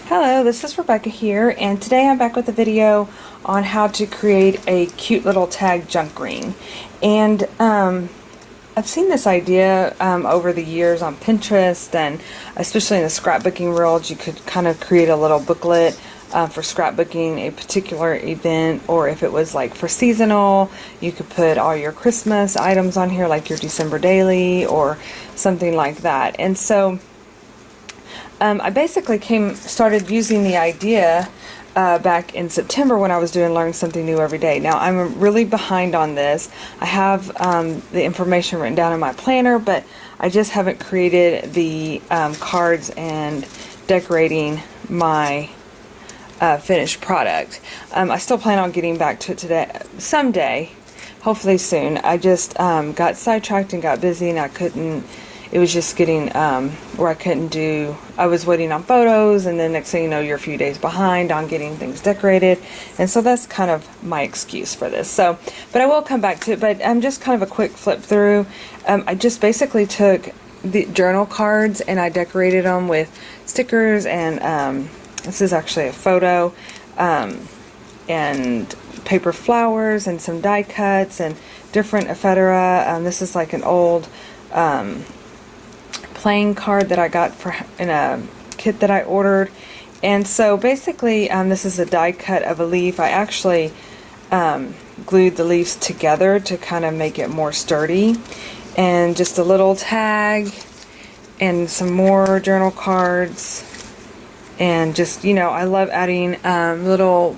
Hello, this is Rebecca here, and today I'm back with a video on how to create a cute little tag junk ring. And I've seen this idea over the years on Pinterest, and especially in the scrapbooking world. You could kind of create a little booklet for scrapbooking a particular event, or if it was like for seasonal, you could put all your Christmas items on here, like your December daily or something like that. And so I basically started using the idea back in September when I was doing Learn Something New Every Day. Now, I'm really behind on this. I have the information written down in my planner, but I just haven't created the cards and decorating my finished product. I still plan on getting back to it today, someday, hopefully soon. I just got sidetracked and got busy, and it was just getting where I couldn't do. I was waiting on photos, and then next thing you know, you're a few days behind on getting things decorated, and so that's kind of my excuse for this. So, but I will come back to it. But just kind of a quick flip through. I just basically took the journal cards and I decorated them with stickers, and this is actually a photo, and paper flowers and some die cuts and different ephemera. This is like an old playing card that I got in a kit that I ordered. And so basically this is a die cut of a leaf. I actually glued the leaves together to kind of make it more sturdy, and just a little tag and some more journal cards, and just, you know, I love adding little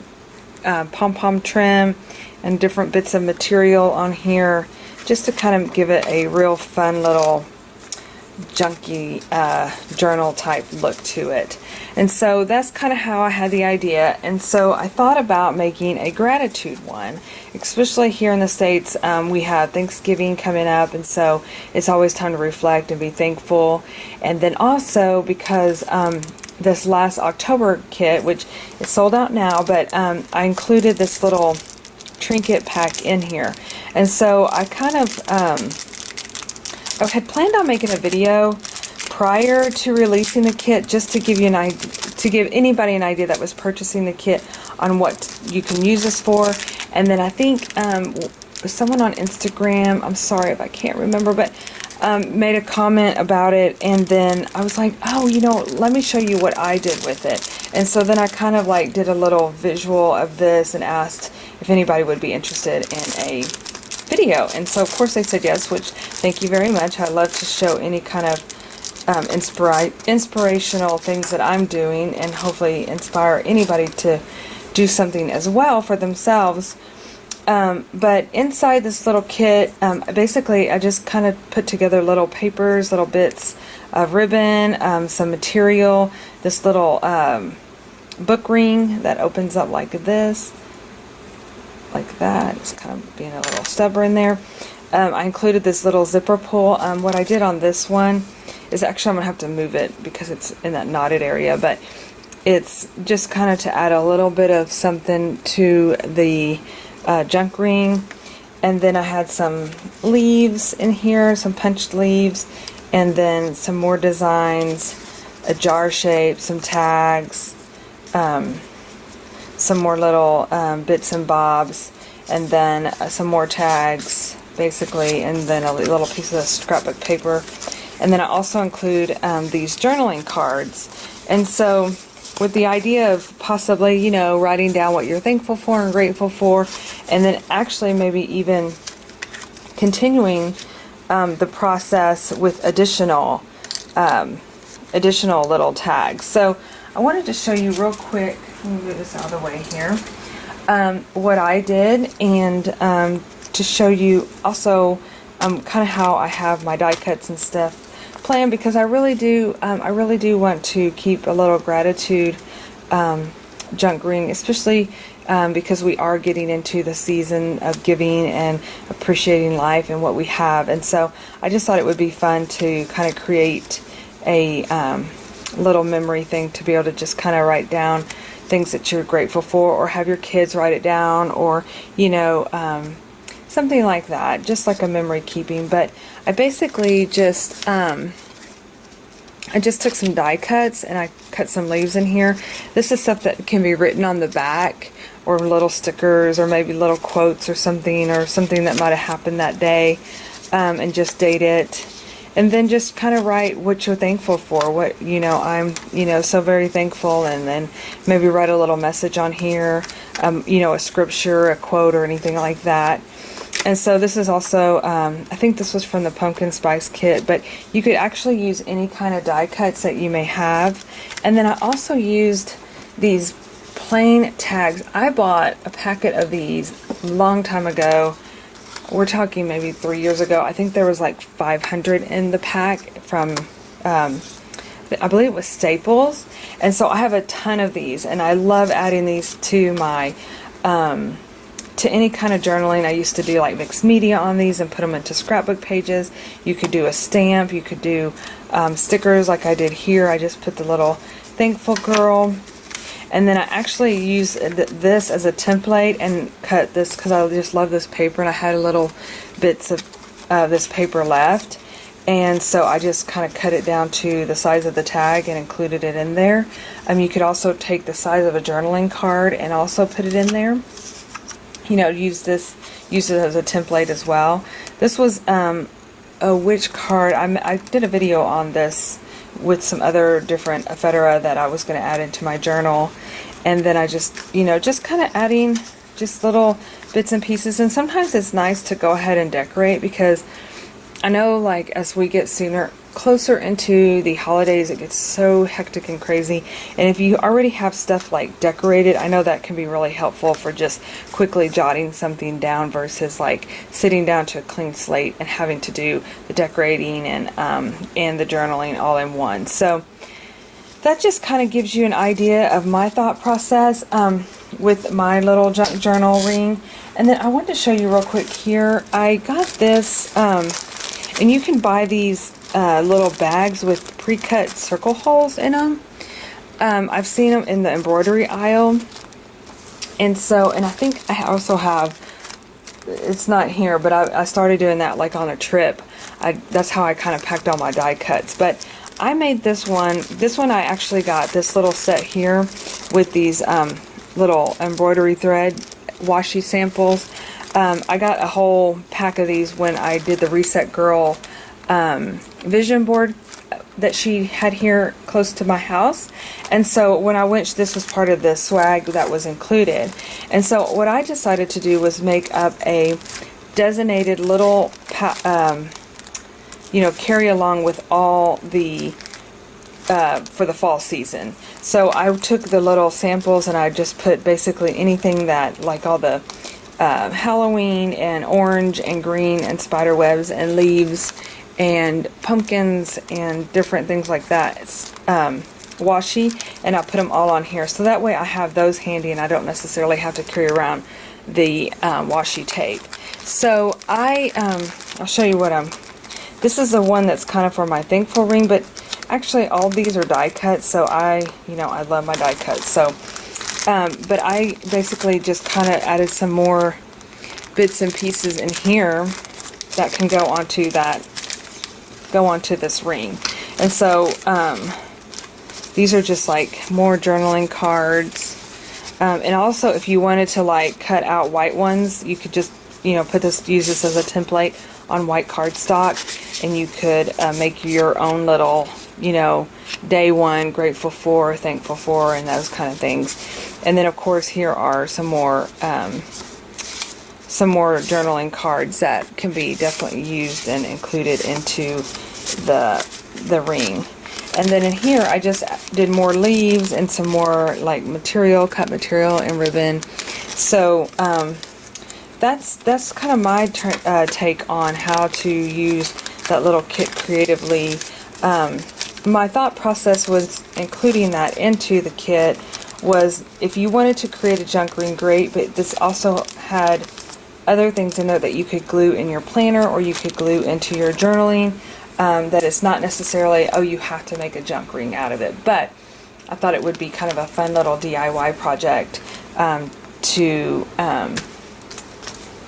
pom-pom trim and different bits of material on here just to kind of give it a real fun little junky journal type look to it. And so that's kind of how I had the idea. And so I thought about making a gratitude one, especially here in the States. We have Thanksgiving coming up, and so it's always time to reflect and be thankful. And then also because this last October kit, which is sold out now, but I included this little trinket pack in here. And so I kind of I had planned on making a video prior to releasing the kit, just to give you an idea, to give anybody an idea that was purchasing the kit on what you can use this for. And then I think someone on Instagram, I'm sorry if I can't remember, but made a comment about it, and then I was like, oh, you know, let me show you what I did with it. And so then I kind of like did a little visual of this and asked if anybody would be interested in a video, and so of course they said yes, which thank you very much. I love to show any kind of inspirational things that I'm doing, and hopefully inspire anybody to do something as well for themselves. But inside this little kit, basically I just kind of put together little papers, little bits of ribbon, some material, this little book ring that opens up like this, like that. It's kind of being a little stubborn there. I included this little zipper pull. What I did on this one is, actually I'm going to have to move it because it's in that knotted area, but it's just kind of to add a little bit of something to the junk ring. And then I had some leaves in here, some punched leaves, and then some more designs, a jar shape, some tags, some more little bits and bobs, and then some more tags basically, and then a little piece of scrapbook paper. And then I also include these journaling cards. And so with the idea of possibly, you know, writing down what you're thankful for and grateful for, and then actually maybe even continuing the process with additional little tags. So I wanted to show you real quick, let me move this out of the way here, what I did, and to show you also kind of how I have my die cuts and stuff planned, because I really do want to keep a little gratitude junk ring, especially because we are getting into the season of giving and appreciating life and what we have. And so I just thought it would be fun to kind of create a little memory thing, to be able to just kind of write down things that you're grateful for, or have your kids write it down, or, you know, something like that, just like a memory keeping. But I basically just I just took some die cuts and I cut some leaves in here. This is stuff that can be written on the back, or little stickers, or maybe little quotes or something that might have happened that day, and just date it. And then just kind of write what you're thankful for, what, I'm, so very thankful, and then maybe write a little message on here, a scripture, a quote, or anything like that. And so this is also, I think this was from the pumpkin spice kit, but you could actually use any kind of die cuts that you may have. And then I also used these plain tags. I bought a packet of these a long time ago. We're talking maybe 3 years ago. I think there was like 500 in the pack from, I believe it was Staples. And so I have a ton of these, and I love adding these to my, to any kind of journaling. I used to do like mixed media on these and put them into scrapbook pages. You could do a stamp, you could do stickers like I did here. I just put the little thankful girl. And then I actually use this as a template and cut this because I just love this paper, and I had little bits of this paper left. And so I just kind of cut it down to the size of the tag and included it in there. You could also take the size of a journaling card and also put it in there. Use it as a template as well. This was a witch card. I did a video on this with some other different ephemera that I was going to add into my journal. And then I just kind of adding just little bits and pieces. And sometimes it's nice to go ahead and decorate, because I know, like, as we get closer into the holidays, it gets so hectic and crazy. And if you already have stuff like decorated, I know that can be really helpful for just quickly jotting something down versus like sitting down to a clean slate and having to do the decorating and the journaling all in one. So that just kind of gives you an idea of my thought process with my little junk journal ring. And then I wanted to show you real quick here. I got this, and you can buy these little bags with pre-cut circle holes in them. I've seen them in the embroidery aisle. And I think I also have, it's not here, but I started doing that like on a trip. That's how I kind of packed all my die cuts. But I made this one. This one I actually got this little set here with these little embroidery thread washi samples. I got a whole pack of these when I did the Reset Girl vision board that she had here close to my house. And so when I went, this was part of the swag that was included. And so what I decided to do was make up a designated little carry along with all the for the fall season. So I took the little samples and I just put basically anything that, like all the Halloween and orange and green and spider webs and leaves and pumpkins and different things like that. It's washi, and I put them all on here. So that way I have those handy and I don't necessarily have to carry around the washi tape. So I'll show you what this is the one that's kind of for my thankful ring, but actually all these are die cuts, so I love my die cuts. So, but I basically just kind of added some more bits and pieces in here that can go onto this ring. And so, these are just like more journaling cards. And also if you wanted to like cut out white ones, you could just, use this as a template on white cardstock, and you could make your own little, day one, grateful for, thankful for, and those kind of things. And then of course here are some more journaling cards that can be definitely used and included into the ring. And then in here I just did more leaves and some more like cut material and ribbon. So that's kind of my take on how to use that little kit creatively. My thought process was including that into the kit was, if you wanted to create a junk ring, great, but this also had other things in there that you could glue in your planner or you could glue into your journaling, that it's not necessarily, oh, you have to make a junk ring out of it. But I thought it would be kind of a fun little DIY project to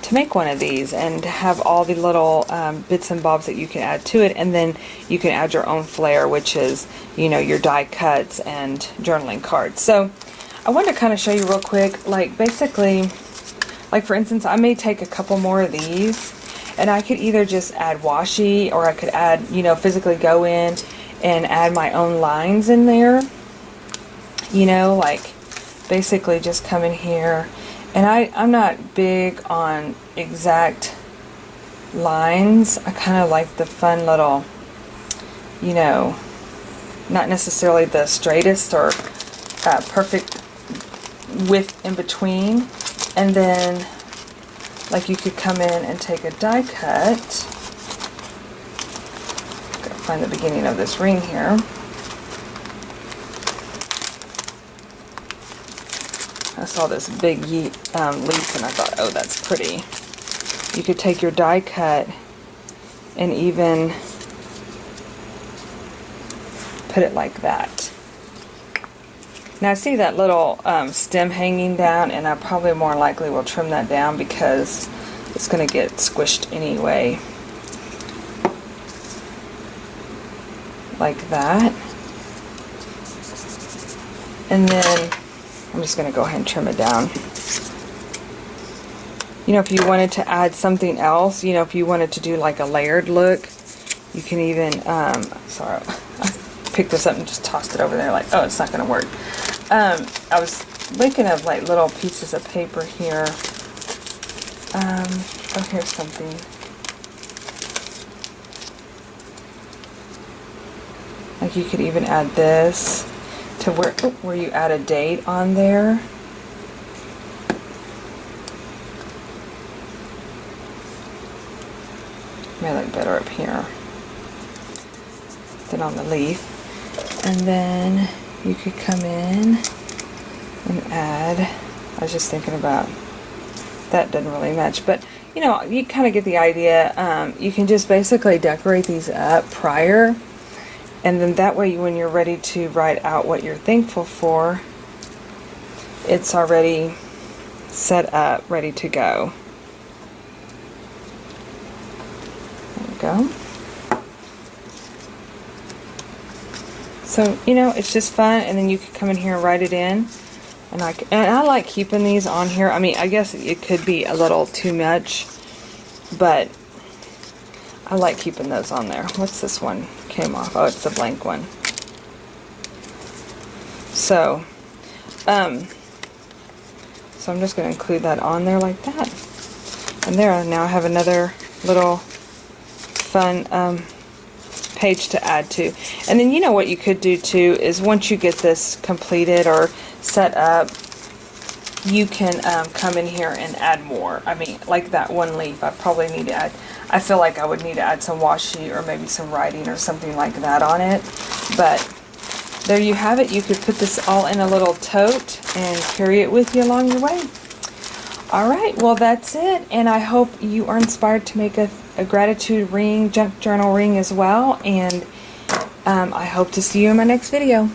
to make one of these and have all the little bits and bobs that you can add to it, and then you can add your own flair, which is, you know, your die cuts and journaling cards. So I wanted to kind of show you real quick, like basically, like for instance, I may take a couple more of these and I could either just add washi, or I could add, you know, physically go in and add my own lines in there, you know, like basically just come in here. And I'm not big on exact lines. I kind of like the fun little, you know, not necessarily the straightest or perfect width in between. And then, like, you could come in and take a die cut. Gotta find the beginning of this ring here. I saw this big leaf and I thought, oh, that's pretty. You could take your die cut and even put it like that. Now I see that little stem hanging down, and I probably more likely will trim that down because it's going to get squished anyway. Like that. And then I'm just going to go ahead and trim it down. You know, if you wanted to add something else, you know, if you wanted to do like a layered look, you can even, sorry, I picked this up and just tossed it over there like, oh, it's not going to work. I was thinking of like little pieces of paper here. Oh, here's something. Like you could even add this to where you add a date on there. May look better up here than on the leaf. And then you could come in and add, I was just thinking about, that doesn't really match, but you know, you kind of get the idea. You can just basically decorate these up prior, and then that way when you're ready to write out what you're thankful for, it's already set up, ready to go. There we go. So, you know, it's just fun, and then you can come in here and write it in. And I like keeping these on here. I mean, I guess it could be a little too much, but I like keeping those on there. What's this one? Came off. Oh, it's a blank one. So I'm just going to include that on there like that. And there, I now have another little fun page to add to. And then, you know, what you could do too is once you get this completed or set up, you can come in here and add more. I mean, like that one leaf, I probably need to add, I feel like I would need to add some washi or maybe some writing or something like that on it. But there you have it. You could put this all in a little tote and carry it with you along your way. Alright, well that's it, and I hope you are inspired to make a gratitude ring, junk journal ring as well, and I hope to see you in my next video.